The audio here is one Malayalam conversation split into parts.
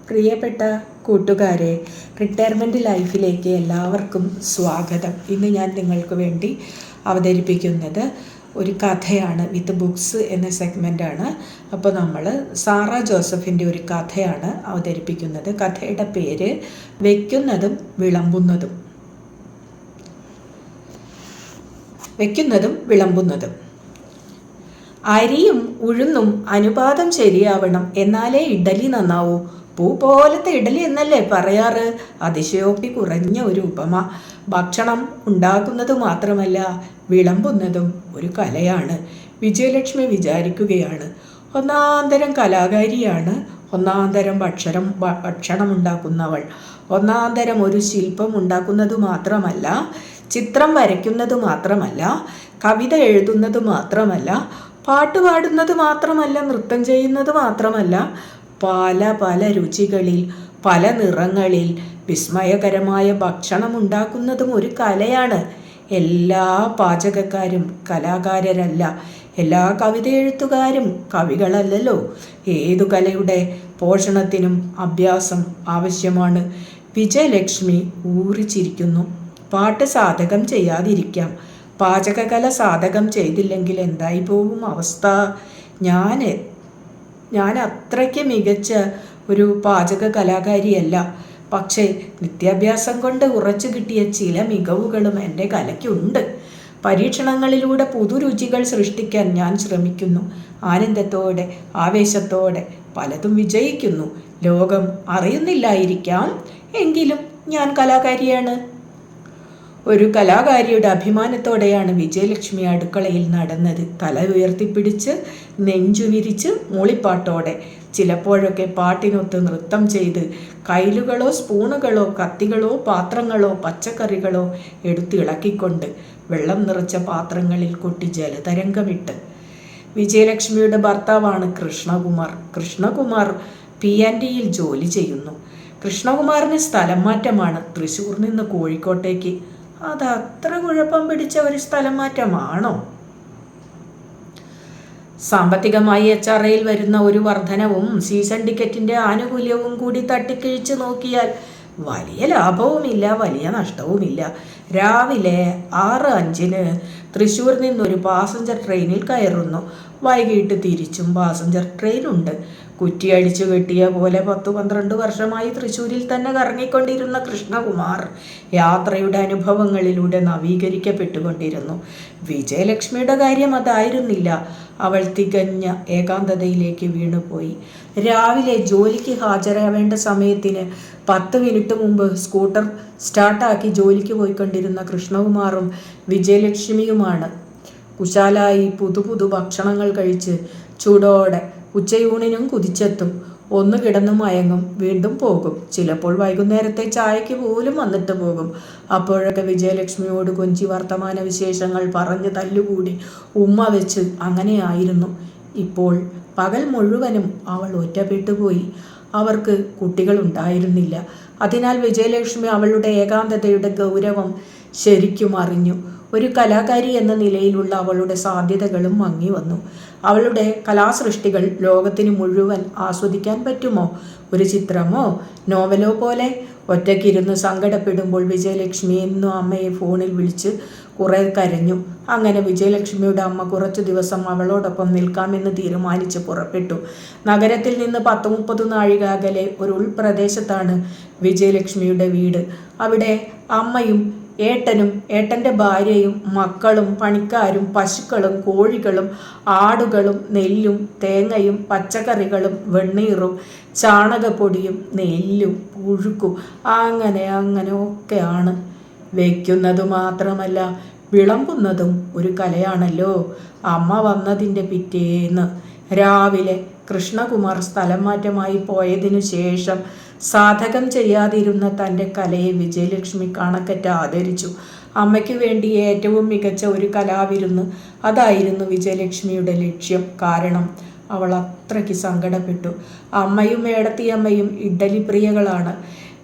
പ്രിയപ്പെട്ട കൂട്ടുകാരെ, റിട്ടയർമെൻറ്റ് ലൈഫിലേക്ക് എല്ലാവർക്കും സ്വാഗതം. ഇന്ന് ഞാൻ നിങ്ങൾക്ക് വേണ്ടി അവതരിപ്പിക്കുന്നത് ഒരു കഥയാണ്. വിത്ത് ബുക്സ് എന്ന സെഗ്മെൻ്റാണ്. അപ്പോൾ നമ്മൾ സാറ ജോസഫിൻ്റെ ഒരു കഥയാണ് അവതരിപ്പിക്കുന്നത്. കഥയുടെ പേര് വയ്ക്കുന്നതും വിളമ്പുന്നതും. അരിയും ഉഴുന്നും അനുപാതം ശരിയാവണം, എന്നാലേ ഇഡലി നന്നാവൂ. പൂ പോലത്തെ ഇഡലി എന്നല്ലേ പറയാറ്? അതിശയോക്തി കുറഞ്ഞ ഒരു ഉപമ. ഭക്ഷണം ഉണ്ടാക്കുന്നത് മാത്രമല്ല, വിളമ്പുന്നതും ഒരു കലയാണ്. വിജയലക്ഷ്മി വിചാരിക്കുകയാണ്. ഒന്നാന്തരം കലാകാരിയാണ്, ഒന്നാന്തരം ഭക്ഷണം ഉണ്ടാക്കുന്നവൾ. ഒന്നാന്തരം ഒരു ശില്പം ഉണ്ടാക്കുന്നത് മാത്രമല്ല, ചിത്രം വരയ്ക്കുന്നത് മാത്രമല്ല, കവിത എഴുതുന്നത് മാത്രമല്ല, പാട്ട് പാടുന്നത് മാത്രമല്ല, നൃത്തം ചെയ്യുന്നത് മാത്രമല്ല, പല പല രുചികളിൽ, പല നിറങ്ങളിൽ വിസ്മയകരമായ ഭക്ഷണം ഉണ്ടാക്കുന്നതും ഒരു കലയാണ്. എല്ലാ പാചകക്കാരും കലാകാരരല്ല, എല്ലാ കവിത എഴുത്തുകാരും കവികളല്ലല്ലോ. ഏതു കലയുടെ പോഷണത്തിനും അഭ്യാസം ആവശ്യമാണ്. വിജയലക്ഷ്മി ഊറിച്ചിരിക്കുന്നു. പാട്ട് സാധകം ചെയ്യാതിരിക്കാം, പാചകകല സാധകം ചെയ്തില്ലെങ്കിൽ എന്തായി പോകും അവസ്ഥ? ഞാൻ അത്രയ്ക്ക് മികച്ച ഒരു പാചക കലാകാരിയല്ല. പക്ഷേ നിത്യാഭ്യാസം കൊണ്ട് ഉറച്ചു കിട്ടിയ ചില മികവുകളും എൻ്റെ കലയ്ക്കുണ്ട്. പരീക്ഷണങ്ങളിലൂടെ പുതുരുചികൾ സൃഷ്ടിക്കാൻ ഞാൻ ശ്രമിക്കുന്നു. ആനന്ദത്തോടെ, ആവേശത്തോടെ പലതും വിജയിക്കുന്നു. ലോകം അറിയുന്നില്ലായിരിക്കാം, എങ്കിലും ഞാൻ കലാകാരിയാണ്. ഒരു കലാകാരിയുടെ അഭിമാനത്തോടെയാണ് വിജയലക്ഷ്മി അടുക്കളയിൽ നടന്നത്. തല ഉയർത്തിപ്പിടിച്ച്, നെഞ്ചു വിരിച്ച്, മൂളിപ്പാട്ടോടെ. ചിലപ്പോഴൊക്കെ പാട്ടിനൊത്ത് നൃത്തം ചെയ്ത്, കൈലുകളോ സ്പൂണുകളോ കത്തികളോ പാത്രങ്ങളോ പച്ചക്കറികളോ എടുത്തിളക്കിക്കൊണ്ട്, വെള്ളം നിറച്ച പാത്രങ്ങളിൽ കൊട്ടി ജലതരംഗമിട്ട്. വിജയലക്ഷ്മിയുടെ ഭർത്താവാണ് കൃഷ്ണകുമാർ. കൃഷ്ണകുമാർ P&Eയിൽ ജോലി ചെയ്യുന്നു. കൃഷ്ണകുമാറിന് സ്ഥലം മാറ്റമാണ്, തൃശ്ശൂർ നിന്ന് കോഴിക്കോട്ടേക്ക്. അത് അത്ര കുഴപ്പം പിടിച്ച ഒരു സ്ഥലം മാറ്റമാണോ? സാമ്പത്തികമായി HRAയിൽ വരുന്ന ഒരു വർധനവും സീസൺ ടിക്കറ്റിൻ്റെ ആനുകൂല്യവും കൂടി തട്ടിക്കിഴിച്ച് നോക്കിയാൽ വലിയ ലാഭവുമില്ല, വലിയ നഷ്ടവുമില്ല. രാവിലെ 6:05 തൃശ്ശൂരിൽ നിന്നൊരു പാസഞ്ചർ ട്രെയിനിൽ കയറുന്നു. വൈകിട്ട് തിരിച്ചും പാസഞ്ചർ ട്രെയിനുണ്ട്. കുറ്റിയടിച്ചു കെട്ടിയ പോലെ 10-12 വർഷമായി തൃശ്ശൂരിൽ തന്നെ കറങ്ങിക്കൊണ്ടിരുന്ന കൃഷ്ണകുമാർ യാത്രയുടെ അനുഭവങ്ങളിലൂടെ നവീകരിക്കപ്പെട്ടുകൊണ്ടിരുന്നു. വിജയലക്ഷ്മിയുടെ കാര്യം അതായിരുന്നില്ല. അവൾ തികഞ്ഞ ഏകാന്തതയിലേക്ക് വീണുപോയി. രാവിലെ ജോലിക്ക് ഹാജരാവേണ്ട സമയത്തിന് 10 മിനിറ്റ് മുമ്പ് സ്കൂട്ടർ സ്റ്റാർട്ടാക്കി ജോലിക്ക് പോയിക്കൊണ്ടിരുന്ന കൃഷ്ണകുമാറും വിജയലക്ഷ്മിയുമാണ് കുശാലായി പുതു ഭക്ഷണങ്ങൾ കഴിച്ച് ചൂടോടെ ഉച്ചയൂണിനും കുതിച്ചെത്തും. ഒന്ന് കിടന്നു മയങ്ങും, വീണ്ടും പോകും. ചിലപ്പോൾ വൈകുന്നേരത്തെ ചായയ്ക്ക് പോലും വന്നിട്ട് പോകും. അപ്പോഴൊക്കെ വിജയലക്ഷ്മിയോട് കൊഞ്ചി വർത്തമാന വിശേഷങ്ങൾ പറഞ്ഞ് തല്ലുകൂടി ഉമ്മ വെച്ച് അങ്ങനെയായിരുന്നു. ഇപ്പോൾ പകൽ മുഴുവനും അവൾ ഒറ്റപ്പെട്ടുപോയി. അവർക്ക് കുട്ടികളുണ്ടായിരുന്നില്ല. അതിനാൽ വിജയലക്ഷ്മി അവളുടെ ഏകാന്തതയുടെ ഗൗരവം ശരിക്കും അറിഞ്ഞു. ഒരു കലാകാരി എന്ന നിലയിലുള്ള അവളുടെ സാധ്യതകളും മങ്ങി വന്നു. അവളുടെ കലാസൃഷ്ടികൾ ലോകത്തിന് മുഴുവൻ ആസ്വദിക്കാൻ പറ്റുമോ? ഒരു ചിത്രമോ നോവലോ പോലെ? ഒറ്റയ്ക്കിരുന്ന് സങ്കടപ്പെടുമ്പോൾ വിജയലക്ഷ്മി എന്നും അമ്മയെ ഫോണിൽ വിളിച്ച് കുറെ കരഞ്ഞു. അങ്ങനെ വിജയലക്ഷ്മിയുടെ അമ്മ കുറച്ചു ദിവസം അവളോടൊപ്പം നിൽക്കാമെന്ന് തീരുമാനിച്ച് പുറപ്പെട്ടു. നഗരത്തിൽ നിന്ന് 10-30 നാഴിക അകലെ ഒരു ഉൾപ്രദേശത്താണ് വിജയലക്ഷ്മിയുടെ വീട്. അവിടെ അമ്മയും ഏട്ടനും ഏട്ടൻ്റെ ഭാര്യയും മക്കളും പണിക്കാരും പശുക്കളും കോഴികളും ആടുകളും നെല്ലും തേങ്ങയും പച്ചക്കറികളും വെണ്ണീറും ചാണകപ്പൊടിയും നെല്ലും പുഴുക്കും അങ്ങനെ ഒക്കെയാണ്. വയ്ക്കുന്നത് മാത്രമല്ല, വിളമ്പുന്നതും ഒരു കലയാണല്ലോ. അമ്മ വന്നതിൻ്റെ പിറ്റേന്ന് രാവിലെ കൃഷ്ണകുമാർ സ്ഥലം മാറ്റമായി പോയതിനു ശേഷം സാധകം ചെയ്യാതിരുന്ന തൻ്റെ കലയെ വിജയലക്ഷ്മി കണക്കറ്റ് ആദരിച്ചു. അമ്മയ്ക്ക് വേണ്ടി ഏറ്റവും മികച്ച ഒരു കലാവിരുന്ന്, അതായിരുന്നു വിജയലക്ഷ്മിയുടെ ലക്ഷ്യം. കാരണം അവൾ അത്രയ്ക്ക് സങ്കടപ്പെട്ടു. അമ്മയും ഏടത്തിയമ്മയും ഇഡ്ഡലി പ്രിയകളാണ്.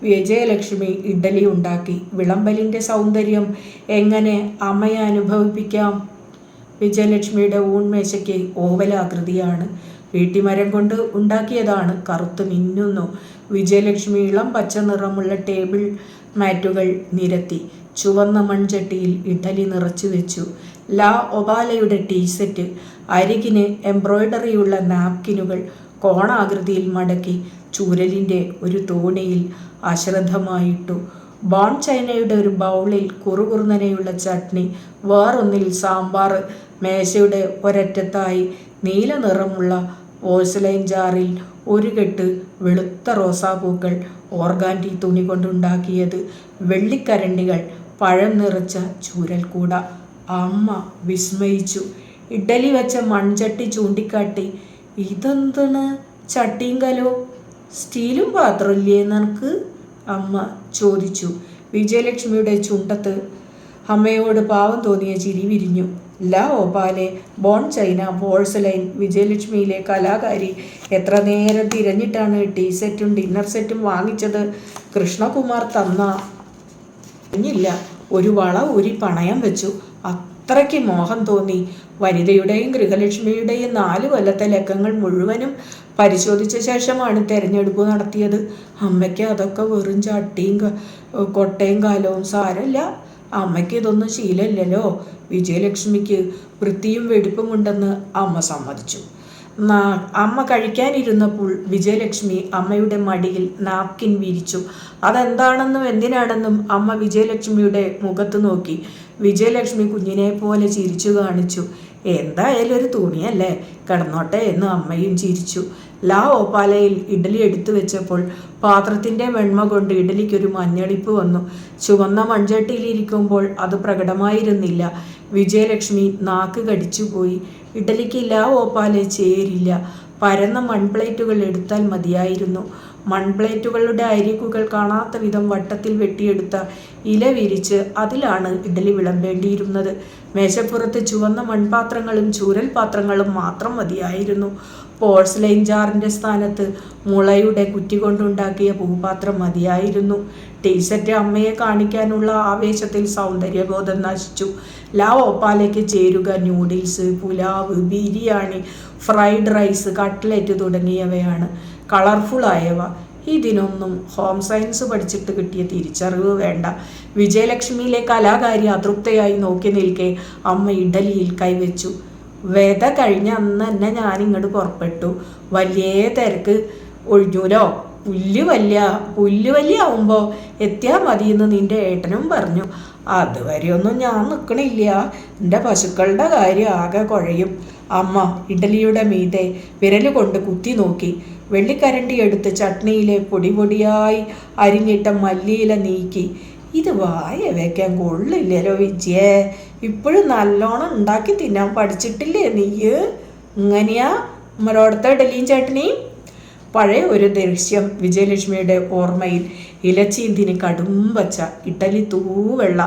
വിജയലക്ഷ്മി ഇഡ്ഡലി ഉണ്ടാക്കി. വിളമ്പലിൻ്റെ സൗന്ദര്യം എങ്ങനെ അമ്മയെ അനുഭവിപ്പിക്കാം? വിജയലക്ഷ്മിയുടെ ഊൺമേശയ്ക്ക് ഓവലാകൃതിയാണ്. ഈട്ടിമരം കൊണ്ട് ഉണ്ടാക്കിയതാണ്, കറുത്ത് മിന്നുന്നു. വിജയലക്ഷ്മി ഇളം പച്ച നിറമുള്ള ടേബിൾ മാറ്റുകൾ നിരത്തി. ചുവന്ന മൺചട്ടിയിൽ ഇഡലി നിറച്ചു വെച്ചു. ലാ ഒബാലയുടെ ടീസെറ്റ്, അരികിന് എംബ്രോയ്ഡറിയുള്ള നാപ്കിനുകൾ കോണാകൃതിയിൽ മടക്കി ചൂരലിൻ്റെ ഒരു തോണിയിൽ അശ്രദ്ധമായിട്ടു. ബോൺ ചൈനയുടെ ഒരു ബൗളിൽ കുറുകുറുന്നനെയുള്ള ചട്നി, വേറൊന്നിൽ സാമ്പാർ. മേശയുടെ ഒരറ്റത്തായി നീല നിറമുള്ള പോഴ്സലൈൻ ജാറിൽ ഒരു കെട്ട് വെളുത്ത റോസാപ്പൂക്കൾ, ഓർഗാൻഡി തുണി കൊണ്ടുണ്ടാക്കിയത്. വെള്ളിക്കരണ്ടികൾ, പഴം നിറച്ച ചൂരൽക്കൂട. അമ്മ വിസ്മയിച്ചു. ഇഡലി വെച്ച മൺചട്ടി ചൂണ്ടിക്കാട്ടി. ഇതെന്താണ് ചട്ടിയും കലോ? സ്റ്റീലും പാത്രമില്ലേ നിനക്ക്? അമ്മ ചോദിച്ചു. വിജയലക്ഷ്മിയുടെ ചുണ്ടത്ത് അമ്മയോട് പാവം തോന്നിയ ചിരി വിരിഞ്ഞു. ലാ ഒപാലെ, ബോൺ ചൈന, പോഴ്സലൈൻ. വിജയലക്ഷ്മിയിലെ കലാകാരി എത്ര നേരം തിരഞ്ഞിട്ടാണ് ടീസെറ്റും ഡിന്നർ സെറ്റും വാങ്ങിച്ചത്. കൃഷ്ണകുമാർ തന്നില്ല. ഒരു വള ഊരി പണയം വെച്ചു. അത്രയ്ക്ക് മോഹം തോന്നി. വനിതയുടെയും ഗൃഹലക്ഷ്മിയുടെയും 4 കൊല്ലത്തെ ലക്കങ്ങൾ മുഴുവനും പരിശോധിച്ച ശേഷമാണ് തിരഞ്ഞെടുപ്പ് നടത്തിയത്. അമ്മയ്ക്ക് അതൊക്കെ വെറും ചട്ടിയും കൊട്ടയും കാലവും. സാരമില്ല, അമ്മയ്ക്ക് ഇതൊന്നും ശീലമില്ലല്ലോ. വിജയലക്ഷ്മിക്ക് വൃത്തിയും വെടിപ്പുമുണ്ടെന്ന് അമ്മ സമ്മതിച്ചു. അമ്മ കഴിക്കാനിരുന്നപ്പോൾ വിജയലക്ഷ്മി അമ്മയുടെ മടിയിൽ നാപ്കിൻ വിരിച്ചു. അതെന്താണെന്നും എന്തിനാണെന്നും അമ്മ വിജയലക്ഷ്മിയുടെ മുഖത്ത് നോക്കി. വിജയലക്ഷ്മി കുഞ്ഞിനെ പോലെ ചിരിച്ചു കാണിച്ചു. എന്തായാലും ഒരു തുണിയല്ലേ, കിടന്നോട്ടെ എന്ന് അമ്മയും ചിരിച്ചു. ലാ ഓപ്പാലയിൽ ഇഡലി എടുത്തു വെച്ചപ്പോൾ പാത്രത്തിൻ്റെ വെണ്മ കൊണ്ട് ഇഡലിക്കൊരു മഞ്ഞളിപ്പ് വന്നു. ചുവന്ന മൺചട്ടിയിലിരിക്കുമ്പോൾ അത് പ്രകടമായിരുന്നില്ല. വിജയലക്ഷ്മി നാക്ക് കടിച്ചുപോയി. ഇഡലിക്ക് ലാ ഓപ്പാലെ ചേരില്ല. പരന്ന മൺപ്ലേറ്റുകൾ എടുത്താൽ മതിയായിരുന്നു. മൺപ്ലേറ്റുകളുടെ അരികുകൾ കാണാത്ത വിധം വട്ടത്തിൽ വെട്ടിയെടുത്ത ഇല വിരിച്ച് അതിലാണ് ഇഡലി വിളമ്പേണ്ടിയിരുന്നത്. മേശപ്പുറത്ത് ചുവന്ന മൺപാത്രങ്ങളും ചൂരൽ പാത്രങ്ങളും മാത്രം മതിയായിരുന്നു. പോഴ്സലൈൻ ജാറിൻ്റെ സ്ഥാനത്ത് മുളയുടെ കുറ്റി കൊണ്ടുണ്ടാക്കിയ പൂപാത്രം മതിയായിരുന്നു. ടീസെറ്റ് അമ്മയെ കാണിക്കാനുള്ള ആവേശത്തിൽ സൗന്ദര്യബോധം നശിച്ചു. ലാ ഓപ്പാലയ്ക്ക് ചേരുക noodles, pulao, biryani, fried rice, cutlet തുടങ്ങിയവയാണ്. കളർഫുള്ളായവ. ഇതിനൊന്നും ഹോം സയൻസ് പഠിച്ചിട്ട് കിട്ടിയ തിരിച്ചറിവ് വേണ്ട. വിജയലക്ഷ്മിയിലെ കലാകാരി അതൃപ്തയായി നോക്കി നിൽക്കെ അമ്മ ഇഡലിയിൽ കൈവച്ചു. വെത കഴിഞ്ഞ അന്ന് തന്നെ ഞാനിങ്ങോട്ട് പുറപ്പെട്ടു. വലിയ തിരക്ക് ഒഴിഞ്ഞൂലോ. പുല്ല് വലിയ ആവുമ്പോൾ എത്തിയാൽ മതിയെന്ന് നിൻ്റെ ഏട്ടനും പറഞ്ഞു. അതുവരെയൊന്നും ഞാൻ നിൽക്കണില്ല. എൻ്റെ പശുക്കളുടെ കാര്യം ആകെ കുഴയും. അമ്മ ഇഡലിയുടെ മീതെ വിരൽ കൊണ്ട് കുത്തി നോക്കി. വെള്ളിക്കരണ്ടി എടുത്ത് ചട്നിയിലെ പൊടിയായി അരിഞ്ഞിട്ട മല്ലിയില നീക്കി. ഇത് വായ വയ്ക്കാൻ കൊള്ളില്ലല്ലോ വിജയേ. ഇപ്പോഴും നല്ലോണം ഉണ്ടാക്കി തിന്നാൻ പഠിച്ചിട്ടില്ലേ നീ? ഇങ്ങനെയാ നമ്മളോടത്തെ ഇഡലിയും ചട്നിയും? പഴയ ഒരു ദൃശ്യം വിജയലക്ഷ്മിയുടെ ഓർമ്മയിൽ. ഇലച്ചീന്തിന് കടും പച്ച, ഇഡലി തൂവെള്ള,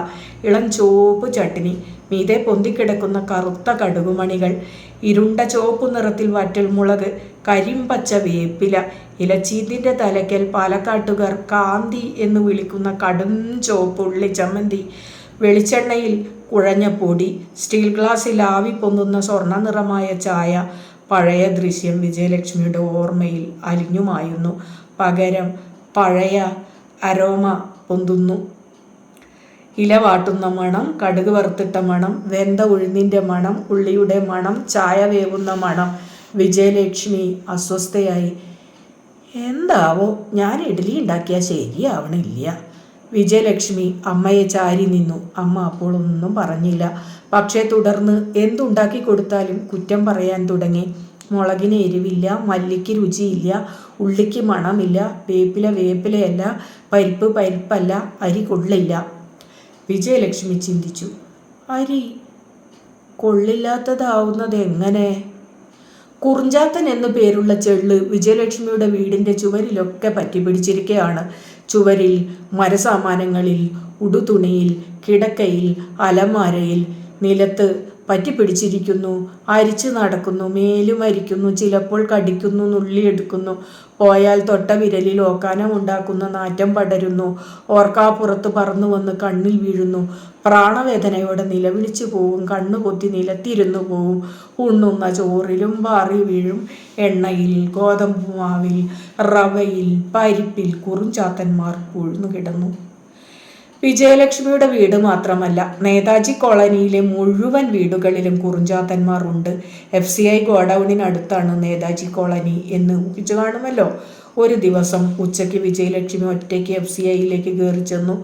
ഇളം ചുവപ്പ് ചട്നി, മീതെ പൊന്തിക്കിടക്കുന്ന കറുത്ത കടുകുമണികൾ, ഇരുണ്ട ചുവപ്പു നിറത്തിൽ വറ്റൽമുളക്, കരിമ്പച്ച വേപ്പില. ഇലച്ചീന്തിൻ്റെ തലയ്ക്കൽ പാലക്കാട്ടുകാർ കാന്തി എന്ന് വിളിക്കുന്ന കടും ചുവപ്പ് ഉള്ളിച്ചമ്മന്തി. വെളിച്ചെണ്ണയിൽ കുഴഞ്ഞ പൊടി, സ്റ്റീൽ ഗ്ലാസ്സിൽ ആവി പൊന്തുന്ന സ്വർണ്ണ നിറമായ ചായ. പഴയ ദൃശ്യം വിജയലക്ഷ്മിയുടെ ഓർമ്മയിൽ അലിഞ്ഞുമായുന്നു. പകരം പഴയ അരോമ പൊന്തുന്നു. ഇല വാട്ടുന്ന മണം, കടുക് വറുത്തിട്ട മണം, വെന്ത ഉഴുന്നിൻ്റെ മണം, ഉള്ളിയുടെ മണം, ചായ വേവുന്ന മണം. വിജയലക്ഷ്മി അസ്വസ്ഥയായി. എന്താവോ, ഞാൻ ഇഡലി ഉണ്ടാക്കിയാൽ ശരിയാവണില്ല. വിജയലക്ഷ്മി അമ്മയെ ചാരി നിന്നു. അമ്മ അപ്പോൾ ഒന്നും പറഞ്ഞില്ല. പക്ഷേ തുടർന്ന് എന്തുണ്ടാക്കി കൊടുത്താലും കുറ്റം പറയാൻ തുടങ്ങി. മുളകിന് എരിവില്ല, മല്ലിക്ക് രുചിയില്ല, ഉള്ളിക്ക് മണമില്ല, വേപ്പിലയല്ല, പരിപ്പല്ല, അരി കൊള്ളില്ല. വിജയലക്ഷ്മി ചിന്തിച്ചു. അരി കൊള്ളില്ലാത്തതാവുന്നത് എങ്ങനെ? കുറിഞ്ചാത്തൻ എന്നു പേരുള്ള ചെള്ള് വിജയലക്ഷ്മിയുടെ വീടിൻ്റെ ചുവരിലൊക്കെ പറ്റിപ്പിടിച്ചിരിക്കുകയാണ്. ചുവരിൽ, മരസാമാനങ്ങളിൽ, ഉടുതുണിയിൽ, കിടക്കയിൽ, അലമാരയിൽ, നിലത്ത് പറ്റിപ്പിടിച്ചിരിക്കുന്നു. അരിച്ചു നടക്കുന്നു, മേലും അരിക്കുന്നു, ചിലപ്പോൾ കടിക്കുന്നു, നുള്ളിയെടുക്കുന്നു. പോയാൽ തൊട്ട വിരലിൽ ഓക്കാനമുണ്ടാക്കുന്ന നാറ്റം പടരുന്നു. ഓർക്കാപ്പുറത്ത് പറന്നു വന്ന് കണ്ണിൽ വീഴുന്നു. പ്രാണവേദനയോടെ നിലവിളിച്ചു പോവും. കണ്ണുപൊത്തി നിലത്തിരുന്നു പോവും. ഉണ്ണുന്ന ചോറിലും പാറി വീഴും. എണ്ണയിൽ, ഗോതമ്പ് മാവിൽ, റവയിൽ, പരിപ്പിൽ കുറുഞ്ചാത്തന്മാർ ഉഴുന്നു കിടന്നു. വിജയലക്ഷ്മിയുടെ വീട് മാത്രമല്ല, നേതാജി കോളനിയിലെ മുഴുവൻ വീടുകളിലും കുറുഞ്ചാത്തന്മാർ ഉണ്ട്. FCI ഗോഡൌണിനടുത്താണ് നേതാജി കോളനി എന്ന് ഊഹിച്ചു കാണുമല്ലോ. ഒരു ദിവസം ഉച്ചയ്ക്ക് വിജയലക്ഷ്മി ഒറ്റയ്ക്ക് FCIയിലേക്ക് കയറി ചെന്നു.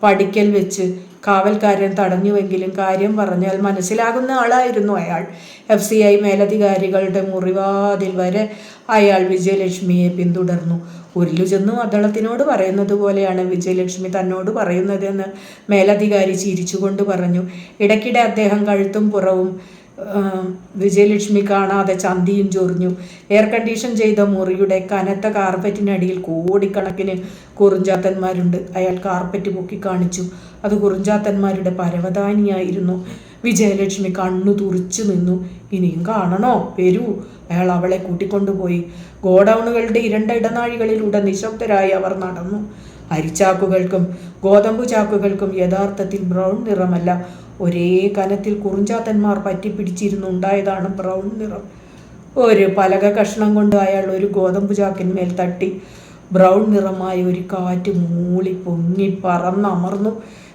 പടിക്കൽ വെച്ച് കാവൽക്കാരൻ തടഞ്ഞുവെങ്കിലും കാര്യം പറഞ്ഞാൽ മനസ്സിലാകുന്ന ആളായിരുന്നു അയാൾ. FCI മേലധികാരികളുടെ മുറിവാതിൽ വരെ അയാൾ വിജയലക്ഷ്മിയെ പിന്തുടർന്നു. ഉരുളു ചെന്ന് മദ്ദളത്തിനോട് പറയുന്നത് പോലെയാണ് വിജയലക്ഷ്മി തന്നോട് പറയുന്നതെന്ന് മേലധികാരി ചിരിച്ചുകൊണ്ട് പറഞ്ഞു. ഇടയ്ക്കിടെ അദ്ദേഹം കഴുത്തും പുറവും വിജയലക്ഷ്മി കാണാതെ ചന്തിയും ചൊറിഞ്ഞു. എയർ കണ്ടീഷൻ ചെയ്ത മുറിയുടെ കനത്ത കാർപ്പറ്റിനടിയിൽ കോടിക്കണക്കിന് കുറുഞ്ചാത്തന്മാരുണ്ട്. അയാൾ കാർപ്പറ്റ് പൊക്കി കാണിച്ചു. അത് കുറുഞ്ചാത്തന്മാരുടെ പരവതാനിയായിരുന്നു. വിജയലക്ഷ്മി കണ്ണു തുറിച്ചു നിന്നു. ഇനിയും കാണണോ? വരൂ. അയാൾ അവളെ കൂട്ടിക്കൊണ്ടുപോയി. ഗോഡൌണുകളുടെ ഇരുണ്ട ഇടനാഴികളിലൂടെ നിശബ്ദരായി അവർ നടന്നു. അരിച്ചാക്കുകൾക്കും ഗോതമ്പു ചാക്കുകൾക്കും യഥാർത്ഥത്തിൽ ബ്രൗൺ നിറമല്ല, ഒരേ കനത്തിൽ കുറുഞ്ചാത്തന്മാർ പറ്റിപ്പിടിച്ചിരുന്നുണ്ടായതാണ് ബ്രൗൺ നിറം. ഒരു പലക കഷ്ണം കൊണ്ട് അയാൾ ഒരു ഗോതമ്പു ചാക്കിന്മേൽ തട്ടി. ബ്രൗൺ നിറമായ ഒരു കാറ്റ് മൂളി പൊങ്ങി പറന്നമർന്നു.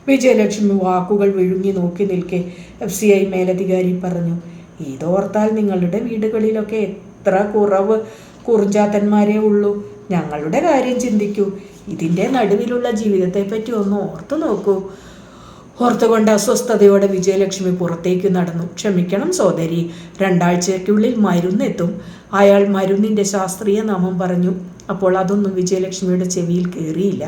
വിജയലക്ഷ്മി വാക്കുകൾ വിഴുങ്ങി നോക്കി നിൽക്കെ FCI മേലധികാരി പറഞ്ഞു, ഇതോർത്താൽ നിങ്ങളുടെ വീടുകളിലൊക്കെ എത്ര കുറവ് കുറുഞ്ചാത്തന്മാരേ ഉള്ളൂ. ഞങ്ങളുടെ കാര്യം ചിന്തിക്കൂ. ഇതിൻ്റെ നടുവിലുള്ള ജീവിതത്തെപ്പറ്റി ഒന്ന് ഓർത്തു നോക്കൂ. ഓർത്തുകൊണ്ട് അസ്വസ്ഥതയോടെ വിജയലക്ഷ്മി പുറത്തേക്ക് നടന്നു. ക്ഷമിക്കണം സോദരി, 2 ആഴ്ചയ്ക്കുള്ളിൽ മരുന്നെത്തും. അയാൾ മരുന്നിൻ്റെ ശാസ്ത്രീയ നാമം പറഞ്ഞു. അപ്പോൾ അതൊന്നും വിജയലക്ഷ്മിയുടെ ചെവിയിൽ കയറിയില്ല.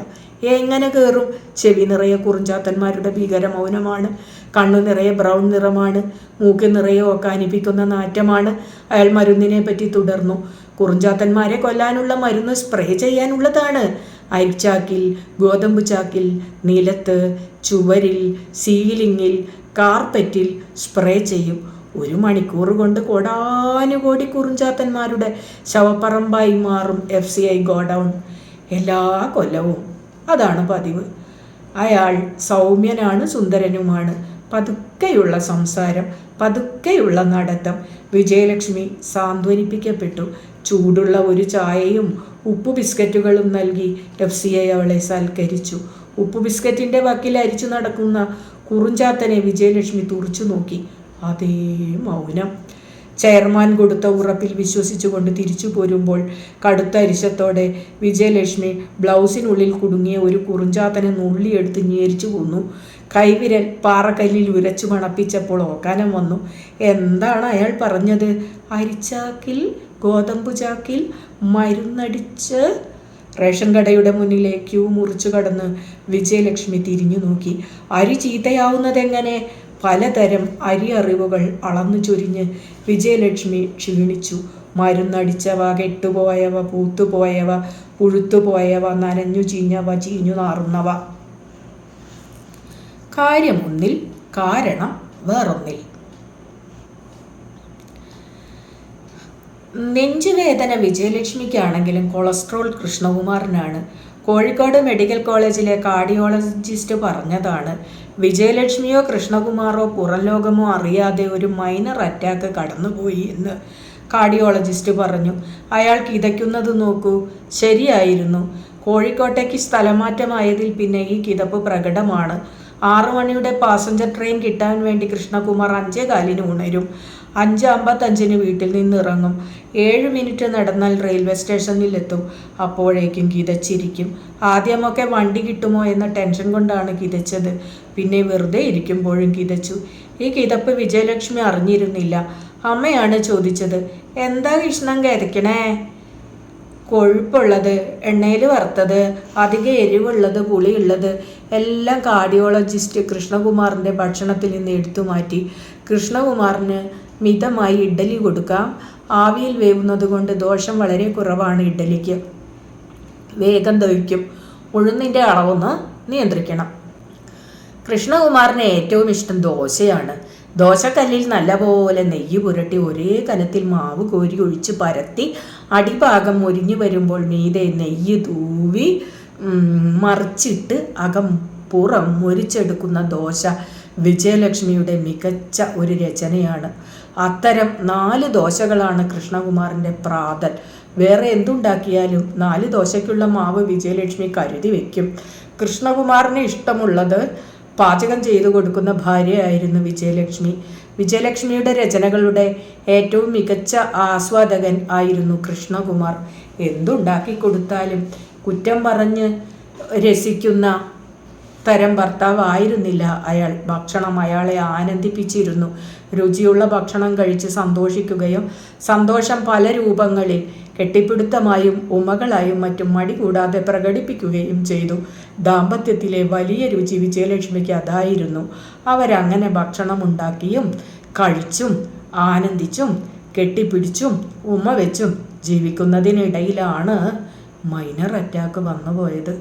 എങ്ങനെ കയറും? ചെവി നിറയെ കുറുഞ്ചാത്തന്മാരുടെ ഭീകര മൗനമാണ്. കണ്ണു നിറയെ ബ്രൗൺ നിറമാണ്. മൂക്ക് നിറയെ ഓക്കാനിപ്പിക്കുന്ന നാറ്റമാണ്. അയാൾ മരുന്നിനെ പറ്റി തുടർന്നു. കുറുഞ്ചാത്തന്മാരെ കൊല്ലാനുള്ള മരുന്ന് സ്പ്രേ ചെയ്യാനുള്ളതാണ്. അരിച്ചാക്കിൽ, ഗോതമ്പ് ചാക്കിൽ, നിലത്ത്, ചുവരിൽ, സീലിങ്ങിൽ, കാർപ്പറ്റിൽ സ്പ്രേ ചെയ്യും. 1 മണിക്കൂർ കൊണ്ട് കോടാനുകോടി കുറുഞ്ചാത്തന്മാരുടെ ശവപ്പറമ്പായി മാറും FCI ഗോഡൌൺ. എല്ലാ കൊല്ലവും അതാണ് പതിവ്. അയാൾ സൗമ്യനാണ്, സുന്ദരനുമാണ്. പതുക്കെയുള്ള സംസാരം, പതുക്കെയുള്ള നടത്തം. വിജയലക്ഷ്മി സാന്ത്വനിപ്പിക്കപ്പെട്ടു. ചൂടുള്ള ഒരു ചായയും ഉപ്പു ബിസ്ക്കറ്റുകളും നൽകി FCI അവളെ സൽക്കരിച്ചു. ഉപ്പു ബിസ്ക്കറ്റിൻ്റെ വക്കിൽ അരിച്ചു നടക്കുന്ന കുറുഞ്ചാത്തനെ വിജയലക്ഷ്മി തുറച്ചു നോക്കി. അതേ മൗനം. ചെയർമാൻ കൊടുത്ത ഉറപ്പിൽ വിശ്വസിച്ചുകൊണ്ട് തിരിച്ചു പോരുമ്പോൾ കടുത്ത അരിശത്തോടെ വിജയലക്ഷ്മി ബ്ലൗസിനുള്ളിൽ കുടുങ്ങിയ ഒരു കുറുഞ്ചാത്തനെ നുള്ളിയെടുത്ത് ഞെരിച്ചു കൊന്നു. കൈവിരൽ പാറക്കല്ലിൽ ഉരച്ചു മണപ്പിച്ചപ്പോൾ ഓക്കാനം വന്നു. എന്താണ് അയാൾ പറഞ്ഞത്? അരിച്ചാക്കിൽ, ഗോതമ്പു ചാക്കിൽ മരുന്നടിച്ച്. റേഷൻ കടയുടെ മുന്നിലെ ക്യൂ മുറിച്ചു കടന്ന് വിജയലക്ഷ്മി തിരിഞ്ഞു നോക്കി. അരി ചീത്തയാവുന്നതെങ്ങനെ? പലതരം അരി അറിവുകൾ അളന്നു ചൊരിഞ്ഞ് വിജയലക്ഷ്മി ക്ഷീണിച്ചു. മരുന്നടിച്ചവ, കെട്ടുപോയവ, പൂത്തുപോയവ, പുഴുത്തുപോയവ, നനഞ്ഞു ചീഞ്ഞവ, ചീഞ്ഞു നാറുന്നവ. കാര്യമൊന്നിൽ, കാരണം വേറൊന്നിൽ. നെഞ്ചുവേദന വിജയലക്ഷ്മിക്കാണെങ്കിലും കൊളസ്ട്രോൾ കൃഷ്ണകുമാറിനാണ്. കോഴിക്കോട് മെഡിക്കൽ കോളേജിലെ കാർഡിയോളജിസ്റ്റ് പറഞ്ഞതാണ്. വിജയലക്ഷ്മിയോ കൃഷ്ണകുമാറോ പുറം ലോകമോ അറിയാതെ ഒരു മൈനർ അറ്റാക്ക് കടന്നുപോയി എന്ന് കാർഡിയോളജിസ്റ്റ് പറഞ്ഞു. അയാൾ കിതയ്ക്കുന്നത് നോക്കൂ. ശരിയായിരുന്നു. കോഴിക്കോട്ടേക്ക് സ്ഥലമാറ്റമായതിൽ പിന്നെ ഈ കിതപ്പ് പ്രകടമാണ്. 6 മണിയുടെ പാസഞ്ചർ ട്രെയിൻ കിട്ടാൻ വേണ്ടി കൃഷ്ണകുമാർ 5:15 ഉണരും. 5:55 വീട്ടിൽ നിന്നിറങ്ങും. 7 മിനിറ്റ് നടന്നാൽ റെയിൽവേ സ്റ്റേഷനിലെത്തും. അപ്പോഴേക്കും കിതച്ചിരിക്കും. ആദ്യമൊക്കെ വണ്ടി കിട്ടുമോ എന്ന ടെൻഷൻ കൊണ്ടാണ് കിതച്ചത്. പിന്നെ വെറുതെ ഇരിക്കുമ്പോഴും കിതച്ചു. ഈ കിതപ്പ് വിജയലക്ഷ്മി അറിഞ്ഞിരുന്നില്ല. അമ്മയാണ് ചോദിച്ചത്, എന്താ കൃഷ്ണൻ കിതയ്ക്കണേ? കൊഴുപ്പുള്ളത്, എണ്ണയിൽ വറുത്തത്, അധികം എരിവുള്ളത്, പുളിയുള്ളത് എല്ലാം കാർഡിയോളജിസ്റ്റ് കൃഷ്ണകുമാറിൻ്റെ ഭക്ഷണത്തിൽ നിന്ന് എടുത്തു മാറ്റി. കൃഷ്ണകുമാറിന് മിതമായി ഇഡ്ഡലി കൊടുക്കാം. ആവിയിൽ വേവുന്നത് കൊണ്ട് ദോഷം വളരെ കുറവാണ് ഇഡ്ഡലിക്ക്. വേഗം ദഹിക്കും. ഉഴുന്നിൻ്റെ അളവൊന്ന് നിയന്ത്രിക്കണം. കൃഷ്ണകുമാറിന് ഏറ്റവും ഇഷ്ടം ദോശയാണ്. ദോശക്കല്ലിൽ നല്ലപോലെ നെയ്യ് പുരട്ടി ഒരേ കനത്തിൽ മാവ് കോരി ഒഴിച്ച് പരത്തി അടിഭാഗം മുരിഞ്ഞു വരുമ്പോൾ മീതെ നെയ്യ് തൂവി മറിച്ചിട്ട് അകം പുറം മുരിച്ചെടുക്കുന്ന ദോശ വിജയലക്ഷ്മിയുടെ മികച്ച ഒരു രചനയാണ്. അത്തരം 4 ദോശകളാണ് കൃഷ്ണകുമാറിൻ്റെ പ്രാതൽ. വേറെ എന്തുണ്ടാക്കിയാലും 4 ദോശയ്ക്കുള്ള മാവ് വിജയലക്ഷ്മി കരുതി വയ്ക്കും. കൃഷ്ണകുമാറിന് ഇഷ്ടമുള്ളത് പാചകം ചെയ്തു കൊടുക്കുന്ന ഭാര്യയായിരുന്നു വിജയലക്ഷ്മി. വിജയലക്ഷ്മിയുടെ രചനകളുടെ ഏറ്റവും മികച്ച ആസ്വാദകൻ ആയിരുന്നു കൃഷ്ണകുമാർ. എന്തുണ്ടാക്കി കൊടുത്താലും കുറ്റം പറഞ്ഞ് രസിക്കുന്ന തരം ഭർത്താവായിരുന്നില്ല അയാൾ. ഭക്ഷണം അയാളെ ആനന്ദിപ്പിച്ചിരുന്നു. രുചിയുള്ള ഭക്ഷണം കഴിച്ച് സന്തോഷിക്കുകയും സന്തോഷം പല രൂപങ്ങളിൽ കെട്ടിപ്പിടുത്തമായും ഉമ്മകളായും മറ്റും മടി കൂടാതെ പ്രകടിപ്പിക്കുകയും ചെയ്തു. ദാമ്പത്യത്തിലെ വലിയ രുചി വിജയലക്ഷ്മിക്ക് അതായിരുന്നു. അവരങ്ങനെ ഭക്ഷണമുണ്ടാക്കിയും കഴിച്ചും ആനന്ദിച്ചും കെട്ടിപ്പിടിച്ചും ഉമ്മ വെച്ചും ജീവിക്കുന്നതിനിടയിലാണ് മൈനർ അറ്റാക്ക് വന്നുപോയത്.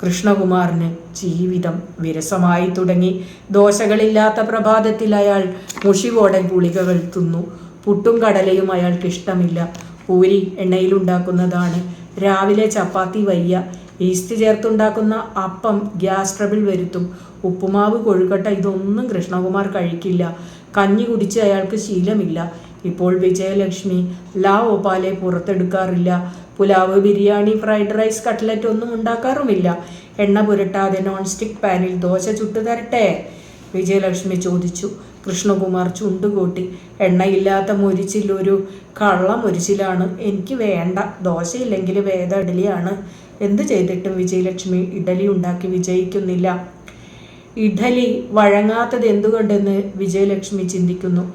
കൃഷ്ണകുമാറിന് ജീവിതം വിരസമായി തുടങ്ങി. ദോശകളില്ലാത്ത പ്രഭാതത്തിൽ അയാൾ മുഷികോടൻ ഗുളികകൾ തിന്നു. പുട്ടും കടലയും അയാൾക്കിഷ്ടമില്ല. പൂരി എണ്ണയിലുണ്ടാക്കുന്നതാണ്. രാവിലെ ചപ്പാത്തി വയ്യ. ഈസ്റ്റ് ചേർത്തുണ്ടാക്കുന്ന അപ്പം ഗ്യാസ് ട്രബിൾ വരുത്തും. ഉപ്പുമാവ്, കൊഴുക്കട്ട ഇതൊന്നും കൃഷ്ണകുമാർ കഴിക്കില്ല. കഞ്ഞി കുടിച്ച് അയാൾക്ക് ശീലമില്ല. ഇപ്പോൾ വിജയലക്ഷ്മി ലാ ഓപാലെ പുറത്തെടുക്കാറില്ല. Pulao, biryani, fried rice, cutlet ഒന്നും ഉണ്ടാക്കാറുമില്ല. എണ്ണ പുരട്ടാതെ നോൺ സ്റ്റിക്ക് പാനിൽ ദോശ ചുട്ടു തരട്ടെ? വിജയലക്ഷ്മി ചോദിച്ചു. കൃഷ്ണകുമാർ ചുണ്ടുകൂട്ടി. എണ്ണയില്ലാത്ത മൊരിച്ചിൽ ഒരു കള്ള മൊരിച്ചിലാണ്. എനിക്ക് വേണ്ട. ദോശയില്ലെങ്കിൽ വേദ ഇഡലിയാണ്. എന്ത് ചെയ്തിട്ടും വിജയലക്ഷ്മി ഇഡലി ഉണ്ടാക്കി വിജയിക്കുന്നില്ല. ഇഡലി വഴങ്ങാത്തത് എന്തുകൊണ്ടെന്ന് വിജയലക്ഷ്മി ചിന്തിക്കുന്നു.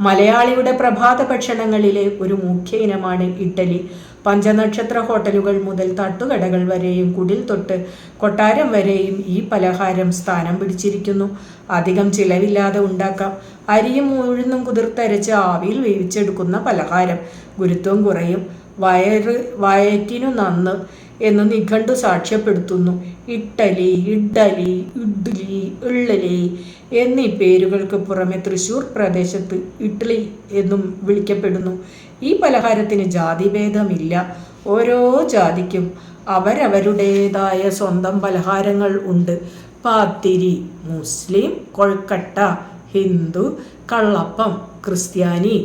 മലയാളിയുടെ പ്രഭാത ഭക്ഷണങ്ങളിലെ ഒരു മുഖ്യ ഇനമാണ് ഇഡ്ഡലി. പഞ്ചനക്ഷത്ര ഹോട്ടലുകൾ മുതൽ തട്ടുകടകൾ വരെയും കുടിൽ തൊട്ട് കൊട്ടാരം വരെയും ഈ പലഹാരം സ്ഥാനം പിടിച്ചിരിക്കുന്നു. അധികം ചിലവില്ലാതെ ഉണ്ടാക്കാം. അരിയും ഉഴുന്നും കുതിർത്തരച്ച് ആവിയിൽ വേവിച്ചെടുക്കുന്ന പലഹാരം. ഗുരുത്വം കുറയും. വയറ്റിനു നന്ന് എന്ന് നിഘണ്ടു സാക്ഷ്യപ്പെടുത്തുന്നു. ഇഡ്ഡലി, ഇഡ്ഡലി, ഇഡ്ഡലി, ഇള്ളലി എന്നീ പേരുകൾക്ക് പുറമെ തൃശ്ശൂർ പ്രദേശത്ത് ഇഡ്ഡലി എന്നും വിളിക്കപ്പെടുന്നു. ഈ പലഹാരത്തിന് ജാതിഭേദമില്ല. ഓരോ ജാതിക്കും അവരവരുടേതായ സ്വന്തം പലഹാരങ്ങൾ ഉണ്ട്. പാത്തിരി മുസ്ലിം, കൊഴുക്കട്ട ഹിന്ദു, കള്ളപ്പം ക്രിസ്ത്യാനി.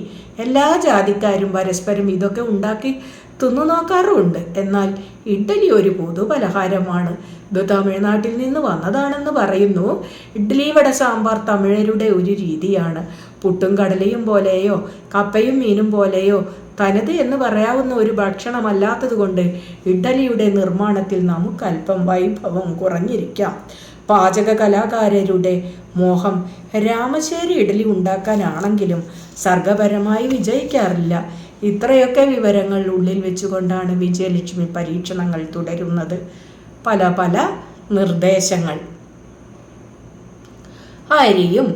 എല്ലാ ജാതിക്കാരും പരസ്പരം ഇതൊക്കെ ഉണ്ടാക്കി തിന്നു നോക്കാറുമുണ്ട്. എന്നാൽ ഇഡ്ഡലി ഒരു പൊതു പലഹാരമാണ്. ഇത് തമിഴ്നാട്ടിൽ നിന്ന് വന്നതാണെന്ന് പറയുന്നു. ഇഡ്ഡലി, വട, സാമ്പാർ തമിഴരുടെ ഒരു രീതിയാണ്. പുട്ടും കടലയും പോലെയോ കപ്പയും മീനും പോലെയോ തനത് എന്ന് പറയാവുന്ന ഒരു ഭക്ഷണമല്ലാത്തത് കൊണ്ട് ഇഡ്ഡലിയുടെ നിർമ്മാണത്തിൽ നമുക്കല്പം വൈഭവം കുറഞ്ഞിരിക്കാം. പാചക കലാകാരരുടെ മോഹം രാമശ്ശേരി ഇഡ്ഡലി ഉണ്ടാക്കാനാണെങ്കിലും സർഗപരമായി വിജയിക്കാറില്ല. ഇത്രയൊക്കെ വിവരങ്ങൾ ഉള്ളിൽ വെച്ചുകൊണ്ടാണ് വിജയലക്ഷ്മി പരീക്ഷണങ്ങൾ തുടരുന്നത്. പല പല നിർദ്ദേശങ്ങൾ. അരിയും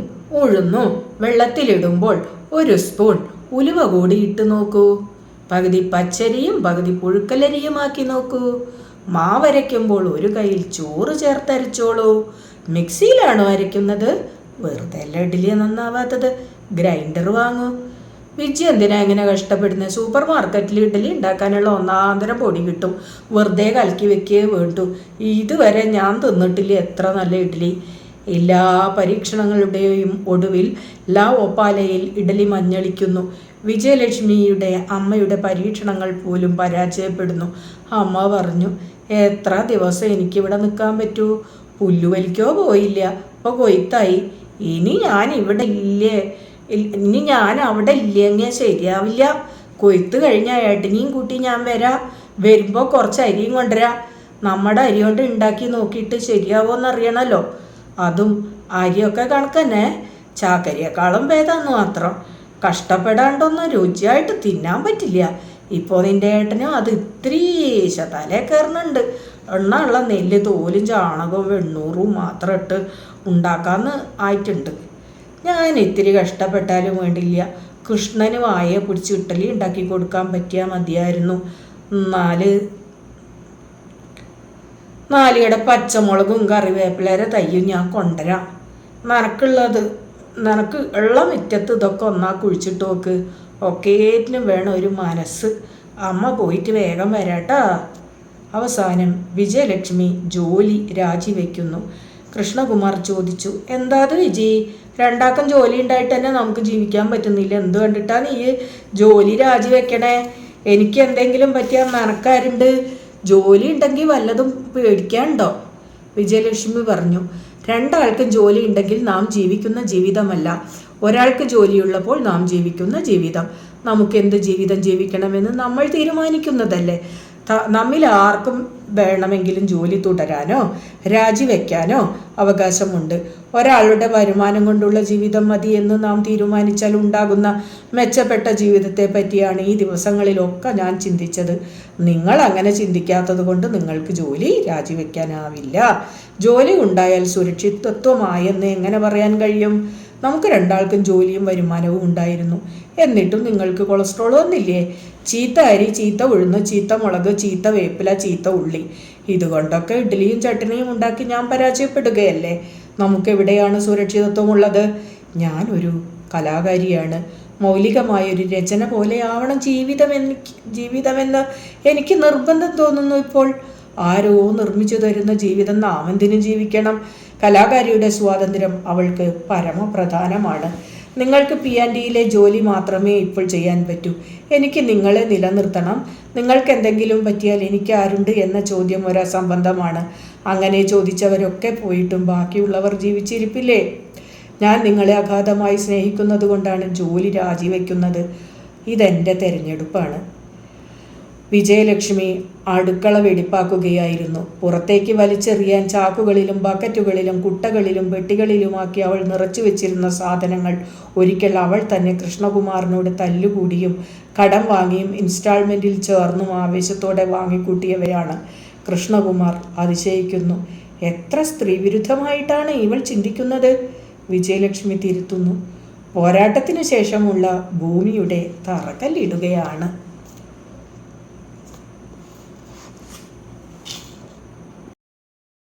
ഉഴുന്നും വെള്ളത്തിലിടുമ്പോൾ 1 സ്പൂൺ ഉലുവ കൂടി ഇട്ട് നോക്കൂ. പകുതി പച്ചരിയും പകുതി പുഴുക്കലരിയുമാക്കി നോക്കൂ. മാവരയ്ക്കുമ്പോൾ 1 കയ്യിൽ ചോറ് ചേർത്തരച്ചോളൂ. മിക്സിയിലാണോ അരയ്ക്കുന്നത്? വെറുതെ അല്ല ഇഡ്ഡലി നന്നാവാത്തത്. ഗ്രൈൻഡർ വാങ്ങൂ. വിജി എന്തിനാ ഇങ്ങനെ കഷ്ടപ്പെടുന്നത്? സൂപ്പർ മാർക്കറ്റിൽ ഇഡ്ഡലി ഉണ്ടാക്കാനുള്ള ഒന്നാന്തരം പൊടി കിട്ടും. വെറുതെ കലക്കി വെക്കേ വേണ്ടു. ഇതുവരെ ഞാൻ തിന്നിട്ടില്ല എത്ര നല്ല ഇഡ്ഡലി. എല്ലാ പരീക്ഷണങ്ങളുടെയും ഒടുവിൽ ലാ ഓപ്പാലയിൽ ഇഡ്ഡലി മഞ്ഞളിക്കുന്നു. വിജയലക്ഷ്മിയുടെ അമ്മയുടെ പരീക്ഷണങ്ങൾ പോലും പരാജയപ്പെടുന്നു. അമ്മ പറഞ്ഞു, എത്ര ദിവസം എനിക്കിവിടെ നിൽക്കാൻ പറ്റൂ? പുല്ലുവലിക്കോ പോയില്ല, അപ്പോൾ കൊയ്ത്തായി. ഇനി ഞാൻ അവിടെ ഇല്ലെങ്കിൽ ശരിയാവില്ല. കൊയ്ത്ത് കഴിഞ്ഞാൽ ഏട്ടനെയും കൂട്ടി ഞാൻ വരാം. വരുമ്പോൾ കുറച്ച് അരിയും കൊണ്ടുവരാം. നമ്മുടെ അരി കൊണ്ട് ഉണ്ടാക്കി നോക്കിയിട്ട് ശരിയാവോന്നറിയണമല്ലോ. അതും അരിയൊക്കെ കണക്കന്നെ, ചാക്കരിയേക്കാളും ഭേദമെന്ന് മാത്രം. കഷ്ടപ്പെടാണ്ടൊന്നും രുചിയായിട്ട് തിന്നാൻ പറ്റില്ല. ഇപ്പോൾ നിൻ്റെ ഏട്ടനും അത് ഇത്തിരീശ തലേ കയറുന്നുണ്ട്. എണ്ണയുള്ള നെല്ല് തോലും ചാണകവും വെണ്ണൂറും മാത്രം ഇട്ട് ഉണ്ടാക്കാമെന്ന് ആയിട്ടുണ്ട്. ഞാൻ ഇത്തിരി കഷ്ടപ്പെട്ടാലും വേണ്ടില്ല. കൃഷ്ണന് വായെ പിടിച്ച് ഇഡ്ഡലി ഉണ്ടാക്കി കൊടുക്കാൻ പറ്റിയാൽ മതിയായിരുന്നു. 4 കട പച്ചമുളകും കറിവേപ്പിലയുടെ തയ്യും ഞാൻ കൊണ്ടുവരാം. നനക്കുള്ളത് നിനക്ക് ഉള്ള മുറ്റത്ത് ഇതൊക്കെ ഒന്നാ കുഴിച്ചിട്ട് നോക്ക്. ഒക്കേറ്റിനും വേണം ഒരു മനസ്സ്. അമ്മ പോയിട്ട് വേഗം വരാട്ടാ. അവസാനം വിജയലക്ഷ്മി ജോലി രാജിവെക്കുന്നു. കൃഷ്ണകുമാർ ചോദിച്ചു, എന്താത് വിജയ്, രണ്ടാക്കം ജോലി ഉണ്ടായിട്ട് തന്നെ നമുക്ക് ജീവിക്കാൻ പറ്റുന്നില്ല. എന്ത് കണ്ടിട്ടാ നീ ജോലി രാജിവെക്കണേ? എനിക്ക് എന്തെങ്കിലും പറ്റിയാൽ നിനക്കാരുണ്ട്? ജോലി ഉണ്ടെങ്കിൽ വല്ലതും പേടിക്കാനുണ്ടോ? വിജയലക്ഷ്മി പറഞ്ഞു, രണ്ടാൾക്കും ജോലി ഉണ്ടെങ്കിൽ നാം ജീവിക്കുന്ന ജീവിതമല്ല, ഒരാൾക്ക് ജോലിയുള്ളപ്പോൾ നാം ജീവിക്കുന്ന ജീവിതം. നമുക്ക് എന്ത് ജീവിതം ജീവിക്കണമെന്ന് നമ്മൾ തീരുമാനിക്കുന്നതല്ലേ. നമ്മിൽ ആർക്കും വേണമെങ്കിലും ജോലി തുടരാനോ രാജിവെക്കാനോ അവകാശമുണ്ട്. ഒരാളുടെ വരുമാനം കൊണ്ടുള്ള ജീവിതം മതി എന്ന് നാം തീരുമാനിച്ചാൽ ഉണ്ടാകുന്ന മെച്ചപ്പെട്ട ജീവിതത്തെ പറ്റിയാണ് ഈ ദിവസങ്ങളിലൊക്കെ ഞാൻ ചിന്തിച്ചത്. നിങ്ങൾ അങ്ങനെ ചിന്തിക്കാത്തത് കൊണ്ട് നിങ്ങൾക്ക് ജോലി രാജിവെക്കാനാവില്ല. ജോലി ഉണ്ടായാൽ സുരക്ഷിതത്വമായെന്ന് എങ്ങനെ പറയാൻ കഴിയും? നമുക്ക് രണ്ടാൾക്കും ജോലിയും വരുമാനവും ഉണ്ടായിരുന്നു. എന്നിട്ടും നിങ്ങൾക്ക് കൊളസ്ട്രോൾ വന്നില്ലേ? ചീത്ത അരി, ചീത്ത ഉഴുന്ന്, ചീത്ത മുളക്, ചീത്ത വേപ്പില, ചീത്ത ഉള്ളി, ഇതുകൊണ്ടൊക്കെ ഇഡ്ഡലിയും ചട്നിയും ഉണ്ടാക്കി ഞാൻ പരാജയപ്പെടുകയല്ലേ? നമുക്കെവിടെയാണ് സുരക്ഷിതത്വമുള്ളത്? ഞാനൊരു കലാകാരിയാണ്. മൗലികമായൊരു രചന പോലെ ആവണം ജീവിതമെന്ന് എനിക്ക് നിർബന്ധം തോന്നുന്നു ഇപ്പോൾ. ആരോ നിർമ്മിച്ചു തരുന്ന ജീവിതം നാം എന്തിനു ജീവിക്കണം? കലാകാരിയുടെ സ്വാതന്ത്ര്യം അവൾക്ക് പരമപ്രധാനമാണ്. നിങ്ങൾക്ക് P&Eയിലെ ജോലി മാത്രമേ ഇപ്പോൾ ചെയ്യാൻ പറ്റൂ. എനിക്ക് നിങ്ങളെ നിലനിർത്തണം. നിങ്ങൾക്ക് എന്തെങ്കിലും പറ്റിയാൽ എനിക്ക് ആരുണ്ട് എന്ന ചോദ്യം ഒരസംബന്ധമാണ്. അങ്ങനെ ചോദിച്ചവരൊക്കെ പോയിട്ടും ബാക്കിയുള്ളവർ ജീവിച്ചിരിപ്പില്ലേ? ഞാൻ നിങ്ങളെ അഗാധമായി സ്നേഹിക്കുന്നത് കൊണ്ടാണ് ജോലി രാജിവെക്കുന്നത്. ഇതെൻ്റെ തിരഞ്ഞെടുപ്പാണ്. വിജയലക്ഷ്മി അടുക്കള വെടിപ്പാക്കുകയായിരുന്നു. പുറത്തേക്ക് വലിച്ചെറിയാൻ ചാക്കുകളിലും ബക്കറ്റുകളിലും കുട്ടകളിലും പെട്ടികളിലുമാക്കി അവൾ നിറച്ചു വെച്ചിരുന്ന സാധനങ്ങൾ ഒരിക്കൽ അവൾ തന്നെ കൃഷ്ണകുമാറിനോട് തല്ലുകൂടിയും കടം വാങ്ങിയും ഇൻസ്റ്റാൾമെൻറ്റിൽ ചേർന്നും ആവേശത്തോടെ വാങ്ങിക്കൂട്ടിയവയാണ്. കൃഷ്ണകുമാർ അതിശയിക്കുന്നു. എത്ര സ്ത്രീവിരുദ്ധമായിട്ടാണ് ഇവൾ ചിന്തിക്കുന്നത്? വിജയലക്ഷ്മി തിരുത്തുന്നു. പോരാട്ടത്തിനു ശേഷമുള്ള ഭൂമിയുടെ തറക്കല്ലിടുകയാണ്.